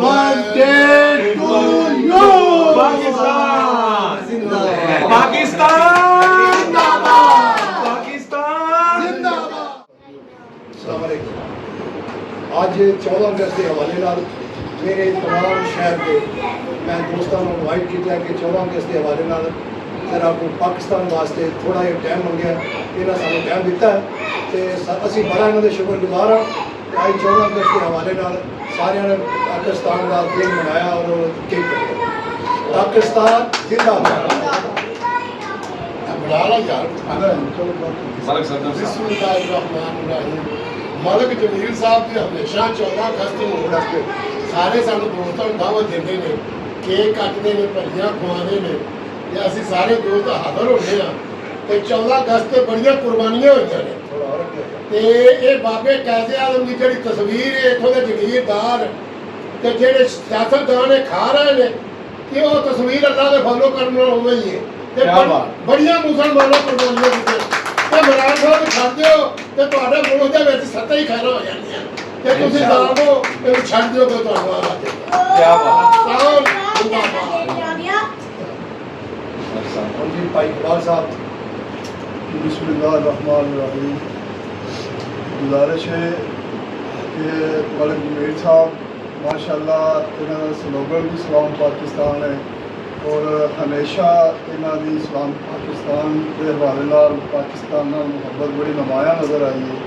birthday to you. Pakistan जिंदाबाद। पाकिस्तान जिंदाबाद। पाकिस्तान जिंदाबाद। अस्सलाम वालेकुम। आज 14 अगस्त के हवाले नाल मेरे तमाम शहर के मैं दोस्तों को इनवाइट किया कि 14 अगस्त के हवाले नाल जरा को पाकिस्तान वास्ते थोड़ा जिहा टाइम मंगया, इन्हां सानूं टाइम दिता है ते असीं बड़ा इन्हां दे शुक्रगुजार हाँ। आज 14 अगस्त के हवाले नाल सारियां ने पाकिस्तान का दिन मनाया और केक कटिया। पाकिस्तान जिंदाबाद। मलिक जमील साहब की हमेशा 14 अगस्त ਨੂੰ ਸਾਰੇ ਸਾਨੂੰ ਦੋਸਤਾਂ ਨੂੰ ਦਾਵਤ ਦਿੰਦੇ ਨੇ, ਕੇਕ ਕੱਟਦੇ ਨੇ, ਭੱਜੀਆਂ ਖਵਾਉਂਦੇ ਨੇ ਤੇ ਅਸੀਂ ਸਾਰੇ ਦੋਸਤ ਹਾਜ਼ਰ ਹੁੰਦੇ ਆ ਤੇ 14 ਅਗਸਤ ਤੇ ਬੜੀਆਂ ਕੁਰਬਾਨੀਆਂ ਹੋਈਆਂ ਨੇ ਤੇ ਇਹ ਬਾਬੇ ਕਾਜ਼ੀ ਆਲਮ ਦੀ ਜਿਹੜੀ ਤਸਵੀਰ ਹੈ ਇੱਥੋਂ ਦੇ ਜਗੀਰਦਾਰ ਤੇ ਜਿਹੜੇ ਸਿਆਸਤਦਾਨ ਇਹ ਖਾ ਰਹੇ ਨੇ ਕਿ ਉਹ ਤਸਵੀਰ ਅੱਲਾਹ ਦੇ ਫਜ਼ਲੋ ਕਰਨ ਨਾਲ ਹੋਵੇ ਹੀ ਹੈ ਤੇ ਬੜੀਆਂ ਮੁਸਲਮਾਨਾਂ ਕੁਰਬਾਨੀਆਂ ਦਿੱਤੀਆਂ ਤੇ ਮਰਾਨ ਸਾਹਿਬ ਛੱਡ ਦਿਓ ਤੇ ਤੁਹਾਡੇ ਮੁਲਕ ਦੇ ਵਿੱਚ ਸੱਤਾਂ ਹੀ ਖੈਰਾਂ ਹੋ ਜਾਂਦੀਆਂ ਤੇ ਤੁਸੀਂ ਦਾਵੋ ਇਹ ਛੱਡ ਦਿਓ ਤੇ ਤੁਹਾਨੂੰ ਆ ਜਾਏ। क्या बात जी भाई इकबाल साहब। बिस्मिल्लाहिर्रहमानिर्रहीम। गुजारिश है कि मलिक जमील साहब माशाअल्लाह इन्हों का स्लोगन भी सलाम पाकिस्तान है और हमेशा इन्हों की सलाम पाकिस्तान के हवाले नाल पाकिस्तान नाल मुहब्बत बड़ी नुमाया नज़र आई है।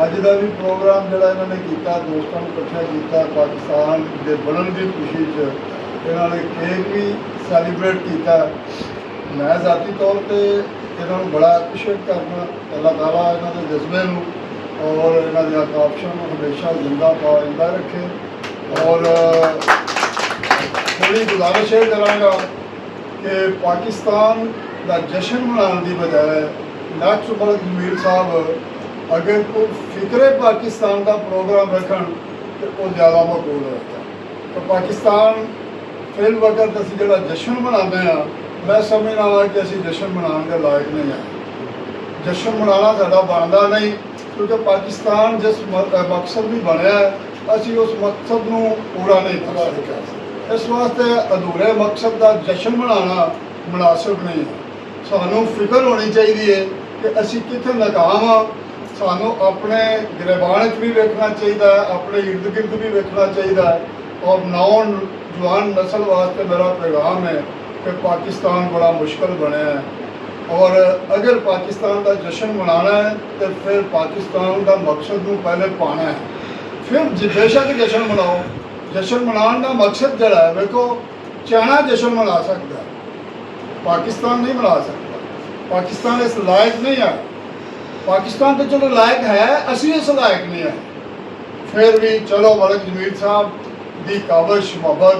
अज का भी प्रोग्राम जोड़ा इन्होंने किया दोस्तों को इकट्ठा किया पाकिस्तान के बनने की खुशी च इन्होंने केक भी सैलीब्रेट किया। मैं ज़ाती तौर पर इन्होंने बड़ा अप्रीशिएट करना अल्लाह ताला इन्होंने जज्बे और इन्होंने काबशों को हमेशा जिंदा पाइंदा रखे और थोड़ी गुजारिश ये कराँगा कि पाकिस्तान का जश्न मनाने की बजाय नेक्स्ट मलिक जमील साहब अगर कोई फिक्रे पाकिस्तान का प्रोग्राम रखन तो वो ज़्यादा मकबूल होता है। तो पाकिस्तान फिल वक्त असी जो जश्न मनाते हैं मैं समझना वा कि असी जश्न मनाने के लायक नहीं है। जश्न मनाना साडा बनता नहीं क्योंकि पाकिस्तान जिस मकसद भी बनया है असी उस मकसद को पूरा नहीं कर सकते। इस वास्ते अधूरे मकसद का जश्न मनाना मुनासिब नहीं है। सानू फिक्र होनी चाहिए कि असी कितने नाकाम हाँ। सानू अपने गिरबान भी वेखना चाहिए, अपने इर्द गिर्द भी वेखना चाहिए और नौजवान नस्ल वास्ते मेरा पैगाम है कि पाकिस्तान बड़ा मुश्किल बनया है और अगर पाकिस्तान का जश्न मनाना है तो फिर पाकिस्तान का मकसद को पहले पाना है, फिर बेशक जश्न मनाओ। जश्न मनाने का मकसद जरा है देखो चाइना जश्न मना सकता है, पाकिस्तान नहीं मना सकता। पाकिस्तान इस लायक नहीं है। पाकिस्तान तो चलो लायक है, असी इस लायक नहीं है। फिर भी चलो मलिक जमील साहब की काबश मोहब्बत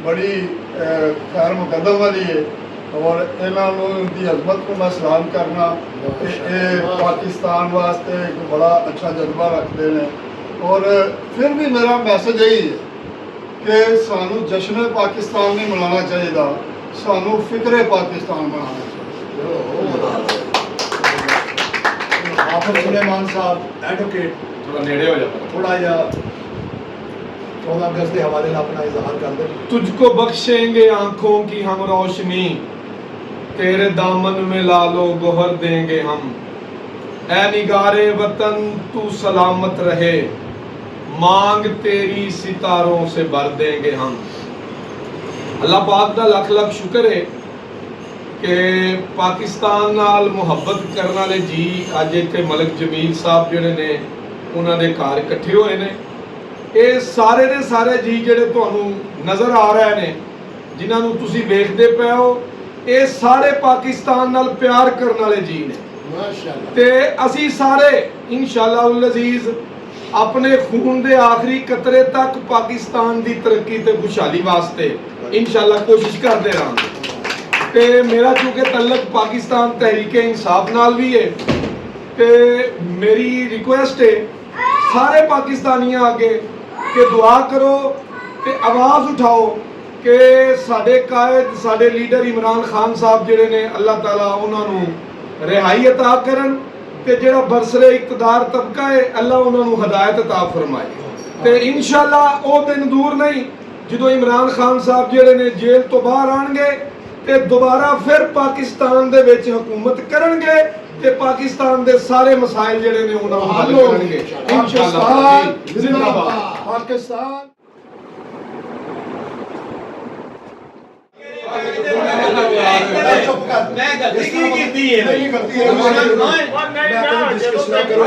बड़ी खैर मुकदम वाली है और इन्हों की अजमत को मैं सलाम करना कि ये पाकिस्तान वास्ते एक बड़ा अच्छा जज्बा रखते हैं। और फिर भी मेरा मैसेज यही है कि सानू जश्न पाकिस्तान नहीं मनाना चाहिए, सानू फिक्रे पाकिस्तान मनाना चाहिए। हाफिज सुलेमान साहब एडवोकेट थोड़ा नेड़े हो जाता थोड़ा जा 14 अगस्त के हवाले नाल अपना इजहार कर दें। तुझको बख्शेंगे आंखों की हम रोशनी, तेरे दामन में लालो गोहर देंगे हम। ऐ निगारे वतन तू सलामत रहे, मांग तेरी सितारों से भर देंगे हम। अल्लाह पाक का लख लख शुक्र है कि पाकिस्तान नाल मुहब्बत करने वाले जी अज इत्थे मलिक जमील साहब जिहड़े ने उन्हां दे घर इकट्ठे होए ने। ये सारे दे सारे जी जिहड़े तुहानूं नज़र आ रहे ने जिन्हां नूं तुसीं वेखदे पए हो ये सारे पाकिस्तान नाल प्यार करने वाले जी ने माशाअल्लाह। ते असीं सारे इंशाअल्लाह उल अजीज अपने खून दे आखिरी कतरे तक पाकिस्तान दी तरक्की ते खुशहाली वास्ते इंशाअल्लाह कोशिश करते रहांगे। ते मेरा चूंकि तल्लक पाकिस्तान तहरीके इंसाफ नाल भी है ते मेरी रिक्वेस्ट है सारे पाकिस्तानियों आगे कि दुआ करो ते आवाज़ उठाओ कि साडे कायद साडे लीडर इमरान खान साहब जिहड़े ने अल्लाह ताला उन्होंने रिहाई अता करन ते जिहड़ा बरसरे इकतदार तबका है अल्लाह उन्होंने हदायत अता फरमाए। ਤੇ ਇਨਸ਼ਾਅੱਲਾ ਉਹ ਦਿਨ ਦੂਰ ਨਹੀਂ ਜਦੋਂ ਇਮਰਾਨ ਖਾਨ ਸਾਹਿਬ ਜਿਹੜੇ ਨੇ ਜੇਲ੍ਹ ਤੋਂ ਬਾਹਰ ਆਣਗੇ ਤੇ ਦੁਬਾਰਾ ਫਿਰ ਪਾਕਿਸਤਾਨ ਦੇ ਵਿੱਚ ਹੁਕੂਮਤ ਕਰਨਗੇ ਤੇ ਪਾਕਿਸਤਾਨ ਦੇ ਸਾਰੇ ਮਸਾਇਲ ਜਿਹੜੇ ਨੇ ਉਹਨਾਂ ਨੂੰ ਹੱਲ ਕਰਨਗੇ ਇਨਸ਼ਾਅੱਲਾ। ਪਾਕਿस्तान ਜ਼ਿੰਦਾਬਾਦ। पाकिस्तान मैं गलती की कीती है नहीं गलती है मैं कभी डिस्कस ना करो